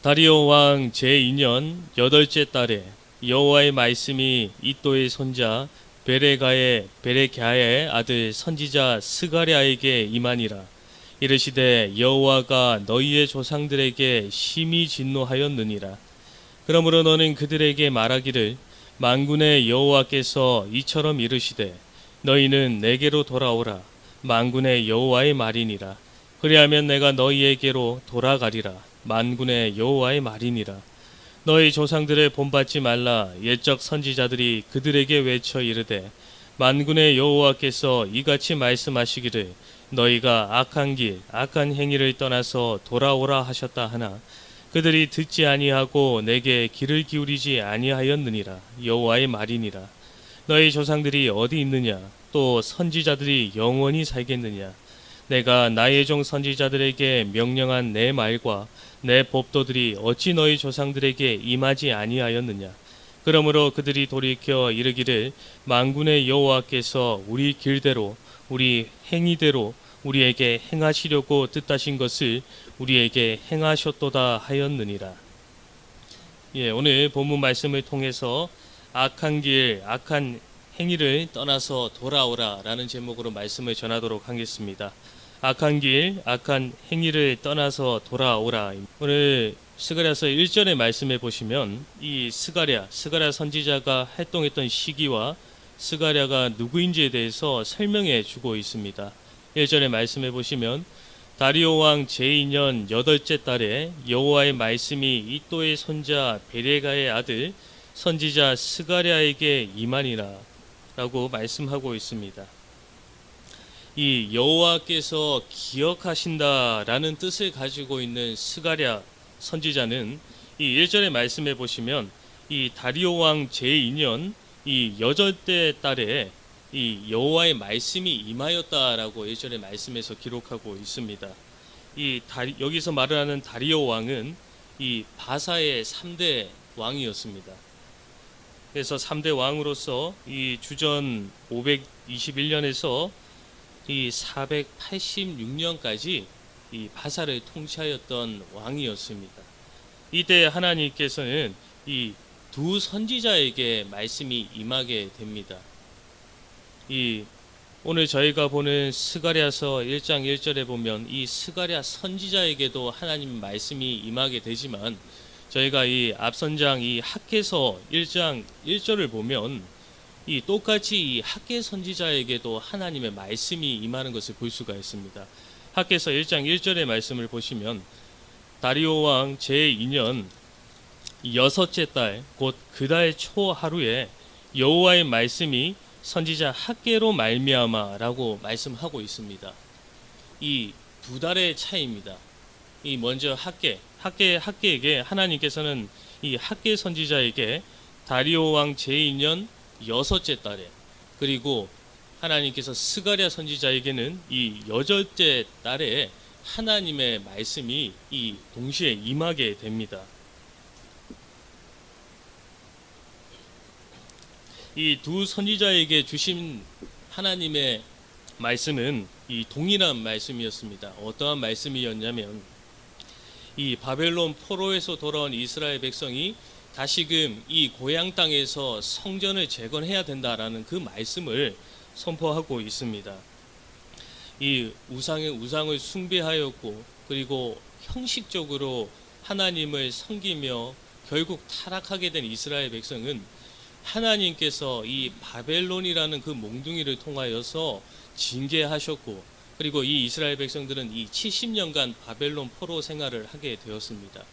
다리오 왕 제2년 여덟째 달에 여호와의 말씀이 이또의 손자 베레갸의 아들 선지자 스가랴에게 임하니라. 이르시되 여호와가 너희의 조상들에게 심히 진노하였느니라. 그러므로 너는 그들에게 말하기를 만군의 여호와께서 이처럼 이르시되 너희는 내게로 돌아오라. 만군의 여호와의 말이니라. 그리하면 내가 너희에게로 돌아가리라. 만군의 여호와의 말이니라. 너희 조상들을 본받지 말라. 옛적 선지자들이 그들에게 외쳐 이르되 만군의 여호와께서 이같이 말씀하시기를 너희가 악한 길 악한 행위를 떠나서 돌아오라 하셨다 하나 그들이 듣지 아니하고 내게 귀를 기울이지 아니하였느니라. 여호와의 말이니라. 너희 조상들이 어디 있느냐? 또 선지자들이 영원히 살겠느냐? 내가 나의 종 선지자들에게 명령한 내 말과 내 법도들이 어찌 너희 조상들에게 임하지 아니하였느냐? 그러므로 그들이 돌이켜 이르기를 만군의 여호와께서 우리 길대로 우리 행위대로 우리에게 행하시려고 뜻하신 것을 우리에게 행하셨도다 하였느니라. 오늘 본문 말씀을 통해서 악한 길, 악한 행위를 떠나서 돌아오라 라는 제목으로 말씀을 전하도록 하겠습니다. 악한 길, 악한 행위를 떠나서 돌아오라. 오늘 스가랴서 1절의 말씀에 보시면 이 스가랴 선지자가 활동했던 시기와 스가랴가 누구인지에 대해서 설명해 주고 있습니다. 1절의 말씀에 보시면 다리오 왕 제2년 여덟째 달에 여호와의 말씀이 이또의 손자 베레가의 아들 선지자 스가랴에게 임하니라 라고 말씀하고 있습니다. 이 여호와께서 기억하신다라는 뜻을 가지고 있는 스가랴 선지자는 이 1절의 말씀에 보시면 이 다리오 왕 제2년 이 여덟째 달에 이 여호와의 말씀이 임하였다라고 1절의 말씀에서 기록하고 있습니다. 여기서 말을 하는 다리오 왕은 이 바사의 3대 왕이었습니다. 그래서 3대 왕으로서 이 주전 521년에서 이 486년까지 이 바사를 통치하였던 왕이었습니다. 이때 하나님께서는 이 두 선지자에게 말씀이 임하게 됩니다. 오늘 저희가 보는 스가랴서 1장 1절에 보면 이 스가랴 선지자에게도 하나님 말씀이 임하게 되지만 저희가 이 앞선장 이 학개서 1장 1절을 보면 이 똑같이 이 학개 선지자에게도 하나님의 말씀이 임하는 것을 볼 수가 있습니다. 학개서 1장 1절의 말씀을 보시면 다리오 왕 제2년 여섯째 달 곧 그 달 초 하루에 여호와의 말씀이 선지자 학개로 말미암아라고 말씀하고 있습니다. 이 두 달의 차이입니다. 이 먼저 학개에게 하나님께서는 이 학개 선지자에게 다리오 왕 제2년 여섯째 달에 그리고 하나님께서 스가랴 선지자에게는 이 여덟째 달에 하나님의 말씀이 이 동시에 임하게 됩니다. 이 두 선지자에게 주신 하나님의 말씀은 이 동일한 말씀이었습니다. 어떠한 말씀이었냐면 이 바벨론 포로에서 돌아온 이스라엘 백성이 다시금 이 고향 땅에서 성전을 재건해야 된다라는 그 말씀을 선포하고 있습니다. 이 우상을 숭배하였고 그리고 형식적으로 하나님을 섬기며 결국 타락하게 된 이스라엘 백성은 하나님께서 이 바벨론이라는 그 몽둥이를 통하여서 징계하셨고 그리고 이 이스라엘 백성들은 이 70년간 바벨론 포로 생활을 하게 되었습니다.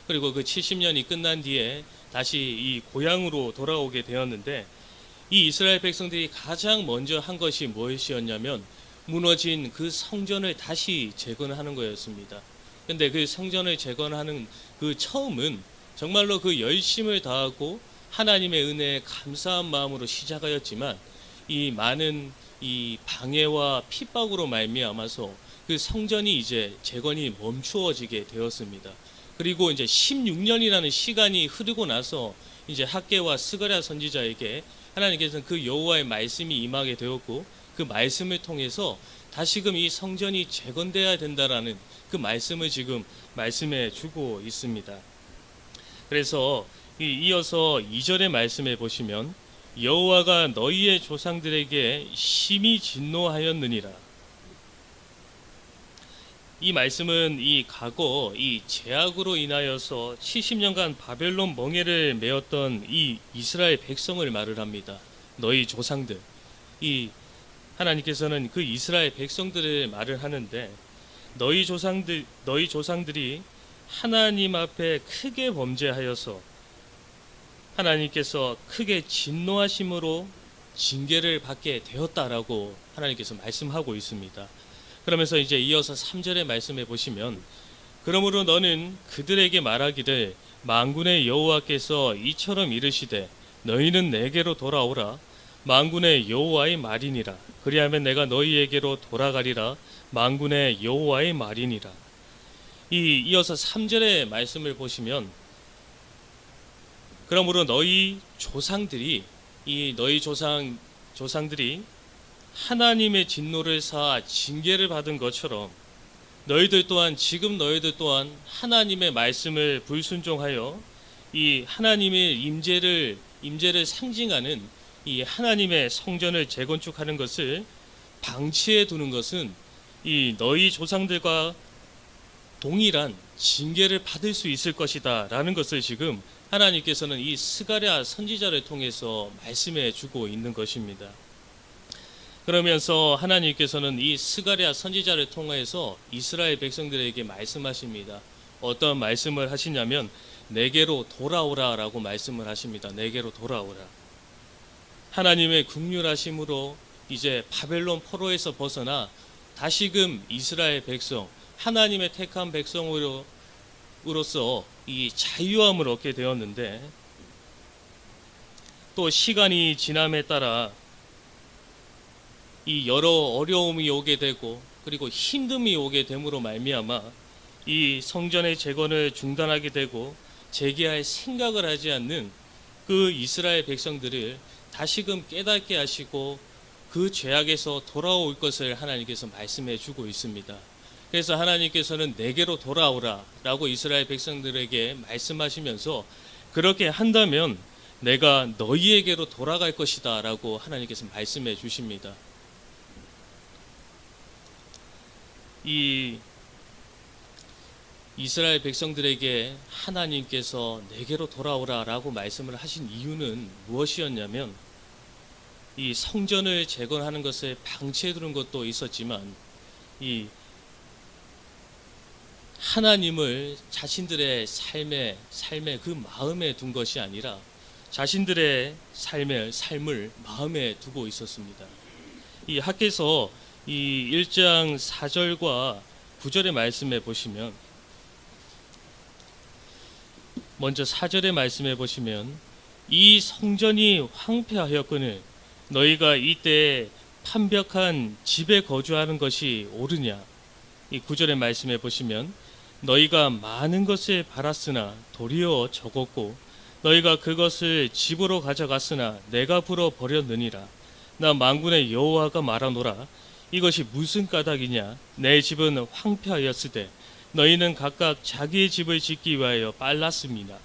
그리고 그 70년이 끝난 뒤에 다시 이 고향으로 돌아오게 되었는데 이 이스라엘 백성들이 가장 먼저 한 것이 무엇이었냐면 무너진 그 성전을 다시 재건하는 거였습니다. 근데 그 성전을 재건하는 그 처음은 정말로 그 열심을 다하고 하나님의 은혜에 감사한 마음으로 시작하였지만 이 많은 이 방해와 핍박으로 말미암아서 그 성전이 이제 재건이 멈추어지게 되었습니다. 그리고 이제 16년이라는 시간이 흐르고 나서 이제 학개와 스가랴 선지자에게 하나님께서는 그 여호와의 말씀이 임하게 되었고 그 말씀을 통해서 다시금 이 성전이 재건되어야 된다라는 그 말씀을 지금 말씀해 주고 있습니다. 그래서 이어서 2절의 말씀에 보시면 여호와가 너희의 조상들에게 심히 진노하였느니라. 이 말씀은 이 과거 이 죄악으로 인하여서 70년간 바벨론 멍에를 메었던 이 이스라엘 백성을 말을 합니다. 너희 조상들, 이 하나님께서는 그 이스라엘 백성들을 말을 하는데 너희 조상들이 하나님 앞에 크게 범죄하여서 하나님께서 크게 진노하심으로 징계를 받게 되었다라고 하나님께서 말씀하고 있습니다. 그러면서 이제 이어서 3절의 말씀에 보시면 그러므로 너는 그들에게 말하기를 만군의 여호와께서 이처럼 이르시되 너희는 내게로 돌아오라 만군의 여호와의 말이니라. 그리하면 내가 너희에게로 돌아가리라 만군의 여호와의 말이니라. 이어서 3절의 말씀을 보시면 그러므로 너희 조상들이 하나님의 진노를 사 징계를 받은 것처럼 지금 너희들 또한 하나님의 말씀을 불순종하여 이 하나님의 임재를 상징하는 이 하나님의 성전을 재건축하는 것을 방치해 두는 것은 이 너희 조상들과 동일한 징계를 받을 수 있을 것이다 라는 것을 지금 하나님께서는 이 스가랴 선지자를 통해서 말씀해 주고 있는 것입니다. 그러면서 하나님께서는 이 스가랴 선지자를 통해서 이스라엘 백성들에게 말씀하십니다. 어떤 말씀을 하시냐면 내게로 돌아오라 라고 말씀을 하십니다. 내게로 돌아오라. 하나님의 긍휼하심으로 이제 바벨론 포로에서 벗어나 다시금 이스라엘 백성, 하나님의 택한 백성으로서 이 자유함을 얻게 되었는데 또 시간이 지남에 따라 이 여러 어려움이 오게 되고 그리고 힘듦이 오게 됨으로 말미암아 이 성전의 재건을 중단하게 되고 재개할 생각을 하지 않는 그 이스라엘 백성들을 다시금 깨닫게 하시고 그 죄악에서 돌아올 것을 하나님께서 말씀해 주고 있습니다. 그래서 하나님께서는 내게로 돌아오라 라고 이스라엘 백성들에게 말씀하시면서 그렇게 한다면 내가 너희에게로 돌아갈 것이다 라고 하나님께서 말씀해 주십니다. 이 이스라엘 백성들에게 하나님께서 내게로 돌아오라 라고 말씀을 하신 이유는 무엇이었냐면 이 성전을 재건하는 것을 방치해 두는 것도 있었지만 이 하나님을 자신들의 삶의 그 마음에 둔 것이 아니라 자신들의 삶을 마음에 두고 있었습니다. 이 학개서 이 1장 4절과 9절의 말씀에 보시면 먼저 4절의 말씀에 보시면 이 성전이 황폐하였거늘 너희가 이때 판벽한 집에 거주하는 것이 옳으냐. 이 9절의 말씀에 보시면 너희가 많은 것을 팔았으나 도리어 적었고 너희가 그것을 집으로 가져갔으나 내가 불어 버렸느니라. 나 만군의 여호와가 말하노라. 이것이 무슨 까닭이냐. 내 집은 황폐하였으되 너희는 각각 자기의 집을 짓기 위하여 빨랐습니다.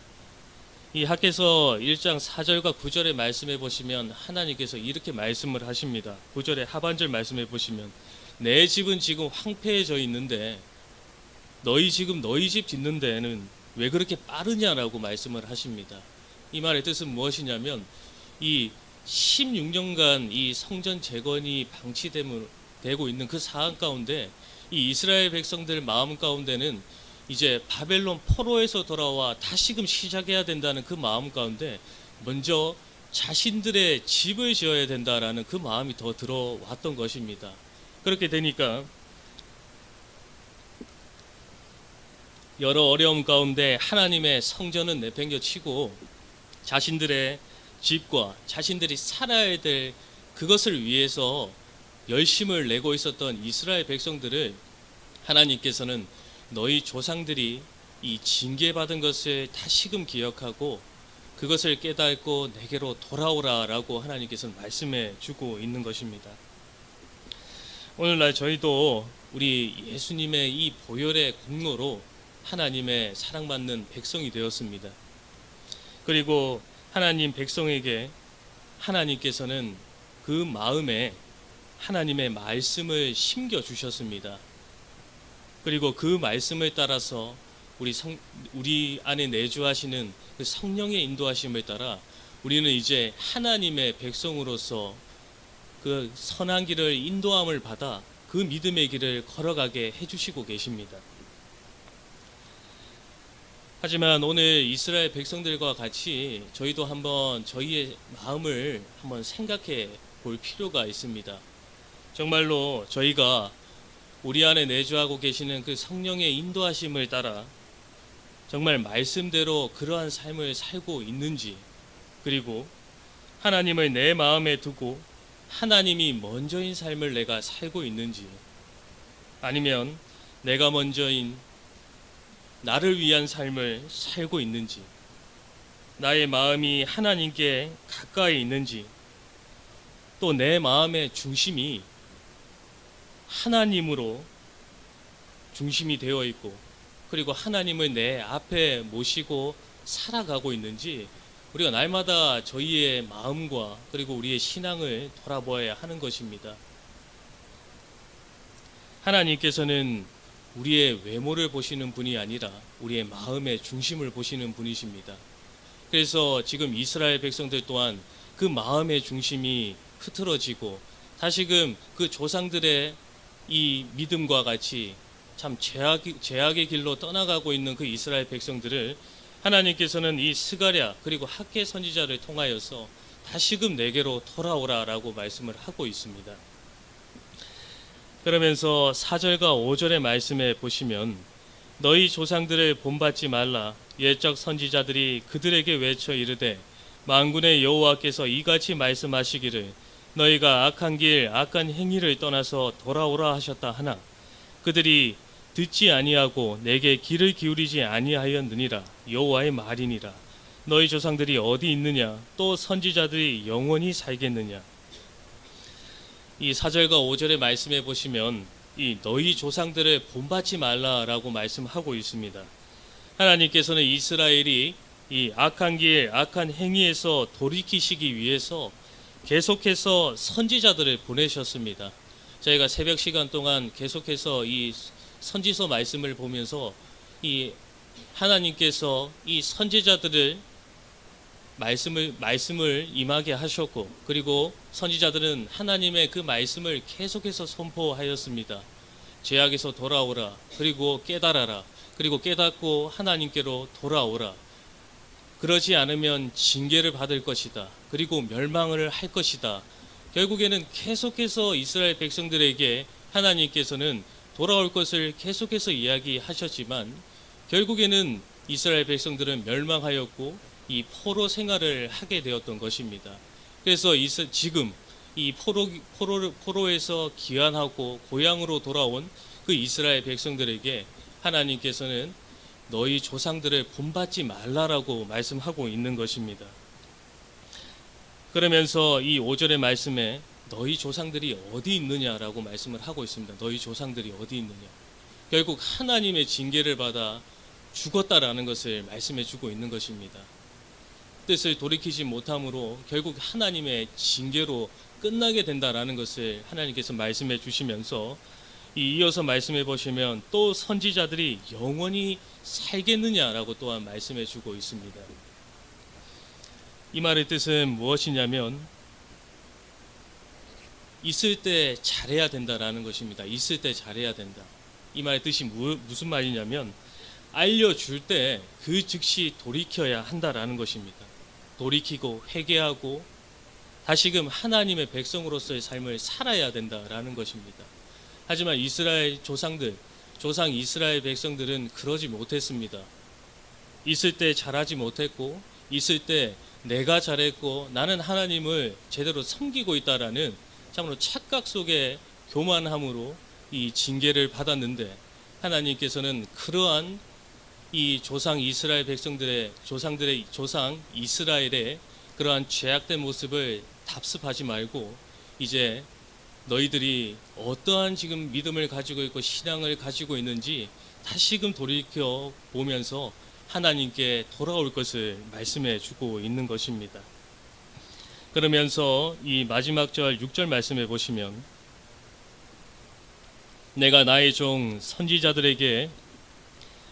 이 학개서 1장 4절과 9절의 말씀에 보시면 하나님께서 이렇게 말씀을 하십니다. 9절의 하반절 말씀에 보시면 내 집은 지금 황폐해져 있는데 너희 집 짓는 데는 왜 그렇게 빠르냐라고 말씀을 하십니다. 이 말의 뜻은 무엇이냐면 이 16년간 이 성전 재건이 방치되고 있는 그 상황 가운데 이 이스라엘 백성들 마음 가운데는 이제 바벨론 포로에서 돌아와 다시금 시작해야 된다는 그 마음 가운데 먼저 자신들의 집을 지어야 된다라는 그 마음이 더 들어왔던 것입니다. 그렇게 되니까 여러 어려움 가운데 하나님의 성전은 내팽겨치고 자신들의 집과 자신들이 살아야 될 그것을 위해서 열심을 내고 있었던 이스라엘 백성들을 하나님께서는 너희 조상들이 이 징계받은 것을 다시금 기억하고 그것을 깨닫고 내게로 돌아오라 라고 하나님께서는 말씀해 주고 있는 것입니다. 오늘날 저희도 우리 예수님의 이 보혈의 공로로 하나님의 사랑받는 백성이 되었습니다. 그리고 하나님 백성에게 하나님께서는 그 마음에 하나님의 말씀을 심겨 주셨습니다. 그리고 그 말씀을 따라서 우리 안에 내주하시는 그 성령의 인도하심을 따라 우리는 이제 하나님의 백성으로서 그 선한 길을 인도함을 받아 그 믿음의 길을 걸어가게 해주시고 계십니다. 하지만 오늘 이스라엘 백성들과 같이 저희도 한번 저희의 마음을 한번 생각해 볼 필요가 있습니다. 정말로 저희가 우리 안에 내주하고 계시는 그 성령의 인도하심을 따라 정말 말씀대로 그러한 삶을 살고 있는지, 그리고 하나님을 내 마음에 두고 하나님이 먼저인 삶을 내가 살고 있는지, 아니면 내가 먼저인 나를 위한 삶을 살고 있는지, 나의 마음이 하나님께 가까이 있는지, 또 내 마음의 중심이 하나님으로 중심이 되어 있고, 그리고 하나님을 내 앞에 모시고 살아가고 있는지 우리가 날마다 저희의 마음과 그리고 우리의 신앙을 돌아보아야 하는 것입니다. 하나님께서는 우리의 외모를 보시는 분이 아니라 우리의 마음의 중심을 보시는 분이십니다. 그래서 지금 이스라엘 백성들 또한 그 마음의 중심이 흐트러지고 다시금 그 조상들의 이 믿음과 같이 참 죄악의 길로 떠나가고 있는 그 이스라엘 백성들을 하나님께서는 이 스가랴 그리고 학개 선지자를 통하여서 다시금 내게로 돌아오라라고 말씀을 하고 있습니다. 그러면서 4절과 5절의 말씀에 보시면 너희 조상들을 본받지 말라. 옛적 선지자들이 그들에게 외쳐 이르되 만군의 여호와께서 이같이 말씀하시기를 너희가 악한 길 악한 행위를 떠나서 돌아오라 하셨다 하나 그들이 듣지 아니하고 내게 귀를 기울이지 아니하였느니라. 여호와의 말이니라. 너희 조상들이 어디 있느냐? 또 선지자들이 영원히 살겠느냐? 이 4절과 5절의 말씀에 보시면 이 너희 조상들을 본받지 말라라고 말씀하고 있습니다. 하나님께서는 이스라엘이 이 악한 길, 악한 행위에서 돌이키시기 위해서 계속해서 선지자들을 보내셨습니다. 저희가 새벽 시간 동안 계속해서 이 선지서 말씀을 보면서 이 하나님께서 이 선지자들을 말씀을 임하게 하셨고, 그리고 선지자들은 하나님의 그 말씀을 계속해서 선포하였습니다. 죄악에서 돌아오라, 그리고 깨달아라, 그리고 깨닫고 하나님께로 돌아오라. 그러지 않으면 징계를 받을 것이다, 그리고 멸망을 할 것이다. 결국에는 계속해서 이스라엘 백성들에게 하나님께서는 돌아올 것을 계속해서 이야기하셨지만 결국에는 이스라엘 백성들은 멸망하였고 이 포로 생활을 하게 되었던 것입니다. 그래서 지금 이 포로에서 귀환하고 고향으로 돌아온 그 이스라엘 백성들에게 하나님께서는 너희 조상들을 본받지 말라라고 말씀하고 있는 것입니다. 그러면서 이 5절의 말씀에 너희 조상들이 어디 있느냐라고 말씀을 하고 있습니다. 너희 조상들이 어디 있느냐. 결국 하나님의 징계를 받아 죽었다라는 것을 말씀해 주고 있는 것입니다. 뜻을 돌이키지 못함으로 결국 하나님의 징계로 끝나게 된다라는 것을 하나님께서 말씀해 주시면서 이어서 말씀해 보시면 또 선지자들이 영원히 살겠느냐라고 또한 말씀해 주고 있습니다. 이 말의 뜻은 무엇이냐면 있을 때 잘해야 된다라는 것입니다. 있을 때 잘해야 된다. 이 말의 뜻이 무슨 말이냐면 알려줄 때 그 즉시 돌이켜야 한다라는 것입니다. 돌이키고 회개하고 다시금 하나님의 백성으로서의 삶을 살아야 된다라는 것입니다. 하지만 이스라엘 조상 이스라엘 백성들은 그러지 못했습니다. 있을 때 잘하지 못했고 있을 때 내가 잘했고 나는 하나님을 제대로 섬기고 있다라는 참으로 착각 속에 교만함으로 이 징계를 받았는데 하나님께서는 그러한 이 조상 이스라엘 백성들의 조상 이스라엘의 그러한 죄악된 모습을 답습하지 말고 이제 너희들이 어떠한 지금 믿음을 가지고 있고 신앙을 가지고 있는지 다시금 돌이켜 보면서 하나님께 돌아올 것을 말씀해 주고 있는 것입니다. 그러면서 이 마지막 절 6절 말씀해 보시면 내가 나의 종 선지자들에게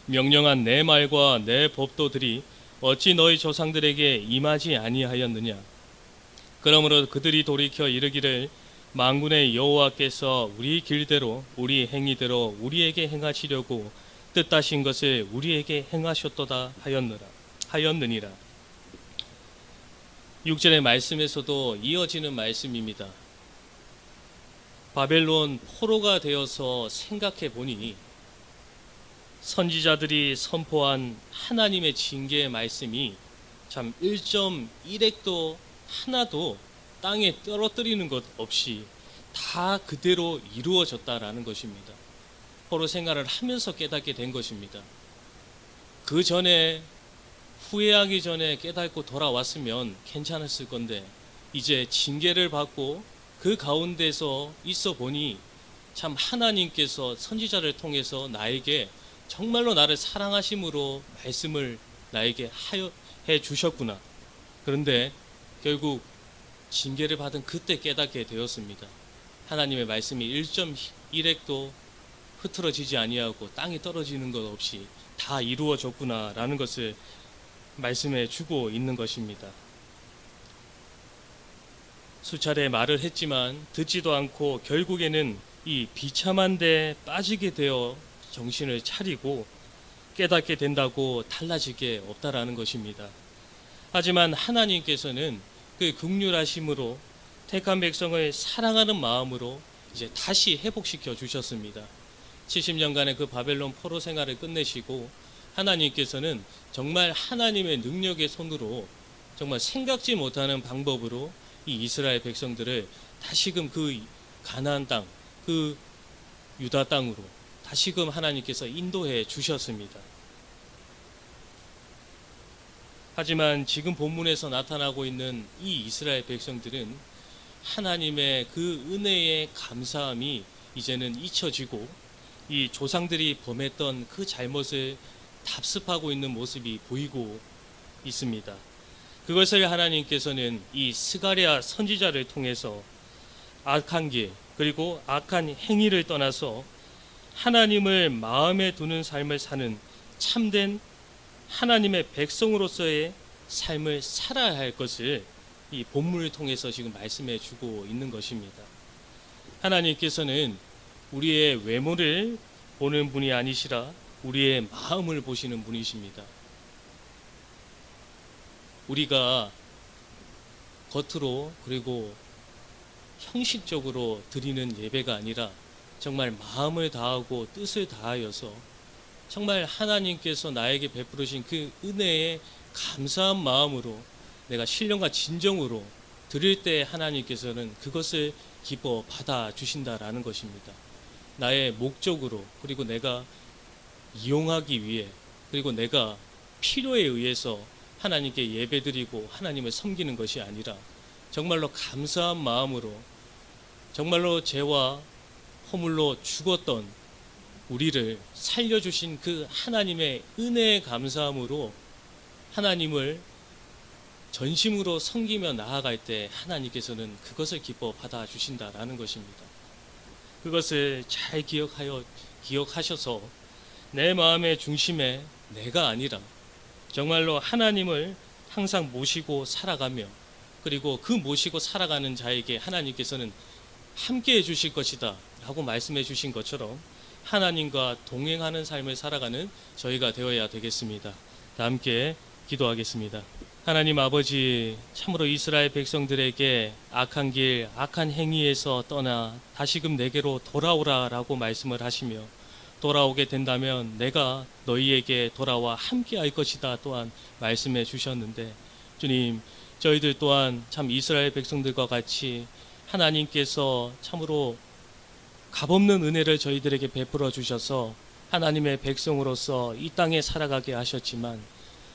명령한 내 말과 내 법도들이 어찌 너희 조상들에게 임하지 아니하였느냐. 그러므로 그들이 돌이켜 이르기를 만군의 여호와께서 우리 길대로 우리 행위대로 우리에게 행하시려고 뜻하신 것을 우리에게 행하셨도다 하였느니라. 6절의 말씀에서도 이어지는 말씀입니다. 바벨론 포로가 되어서 생각해 보니 선지자들이 선포한 하나님의 징계의 말씀이 참 1.1핵도 하나도 땅에 떨어뜨리는 것 없이 다 그대로 이루어졌다라는 것입니다. 포로 생활을 하면서 깨닫게 된 것입니다. 그 전에 후회하기 전에 깨닫고 돌아왔으면 괜찮았을 건데 이제 징계를 받고 그 가운데서 있어 보니 참 하나님께서 선지자를 통해서 나에게 정말로 나를 사랑하심으로 말씀을 나에게 해 주셨구나. 그런데 결국 징계를 받은 그때 깨닫게 되었습니다. 하나님의 말씀이 1.1핵도 흐트러지지 아니하고 땅에 떨어지는 것 없이 다 이루어졌구나라는 것을 말씀해 주고 있는 것입니다. 수차례 말을 했지만 듣지도 않고 결국에는 이 비참한 데 빠지게 되어 정신을 차리고 깨닫게 된다고 달라질 게 없다라는 것입니다. 하지만 하나님께서는 그 긍휼하심으로 택한 백성을 사랑하는 마음으로 이제 다시 회복시켜 주셨습니다. 70년간의 그 바벨론 포로 생활을 끝내시고 하나님께서는 정말 하나님의 능력의 손으로 정말 생각지 못하는 방법으로 이 이스라엘 백성들을 다시금 그 가나안 땅, 그 유다 땅으로 다시금 하나님께서 인도해 주셨습니다. 하지만 지금 본문에서 나타나고 있는 이 이스라엘 백성들은 하나님의 그 은혜의 감사함이 이제는 잊혀지고 이 조상들이 범했던 그 잘못을 답습하고 있는 모습이 보이고 있습니다. 그것을 하나님께서는 이 스가랴 선지자를 통해서 악한 길 그리고 악한 행위를 떠나서 하나님을 마음에 두는 삶을 사는 참된 하나님의 백성으로서의 삶을 살아야 할 것을 이 본문을 통해서 지금 말씀해 주고 있는 것입니다. 하나님께서는 우리의 외모를 보는 분이 아니시라 우리의 마음을 보시는 분이십니다. 우리가 겉으로 그리고 형식적으로 드리는 예배가 아니라 정말 마음을 다하고 뜻을 다하여서 정말 하나님께서 나에게 베풀으신 그 은혜에 감사한 마음으로 내가 신령과 진정으로 드릴 때 하나님께서는 그것을 기뻐 받아 주신다라는 것입니다. 나의 목적으로 그리고 내가 이용하기 위해 그리고 내가 필요에 의해서 하나님께 예배드리고 하나님을 섬기는 것이 아니라 정말로 감사한 마음으로 정말로 죄와 허물로 죽었던 우리를 살려주신 그 하나님의 은혜에 감사함으로 하나님을 전심으로 섬기며 나아갈 때 하나님께서는 그것을 기뻐 받아 주신다라는 것입니다. 그것을 잘 기억하셔서 내 마음의 중심에 내가 아니라 정말로 하나님을 항상 모시고 살아가며 그리고 그 모시고 살아가는 자에게 하나님께서는 함께 해주실 것이다 라고 말씀해 주신 것처럼 하나님과 동행하는 삶을 살아가는 저희가 되어야 되겠습니다. 함께 기도하겠습니다. 하나님 아버지, 참으로 이스라엘 백성들에게 악한 길, 악한 행위에서 떠나 다시금 내게로 돌아오라 라고 말씀을 하시며 돌아오게 된다면 내가 너희에게 돌아와 함께 할 것이다 또한 말씀해 주셨는데 주님, 저희들 또한 참 이스라엘 백성들과 같이 하나님께서 참으로 값없는 은혜를 저희들에게 베풀어 주셔서 하나님의 백성으로서 이 땅에 살아가게 하셨지만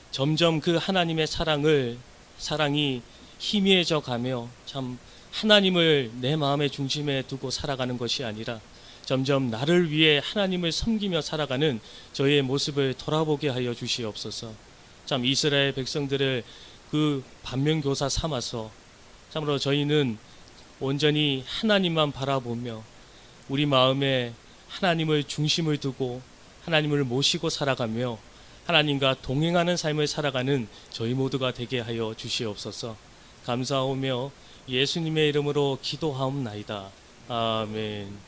점점 그 하나님의 사랑이 희미해져 가며 참 하나님을 내 마음의 중심에 두고 살아가는 것이 아니라 점점 나를 위해 하나님을 섬기며 살아가는 저희의 모습을 돌아보게 하여 주시옵소서. 참 이스라엘 백성들을 그 반면교사 삼아서 참으로 저희는 온전히 하나님만 바라보며 우리 마음에 하나님을 중심을 두고 하나님을 모시고 살아가며 하나님과 동행하는 삶을 살아가는 저희 모두가 되게 하여 주시옵소서. 감사하며 예수님의 이름으로 기도하옵나이다. 아멘.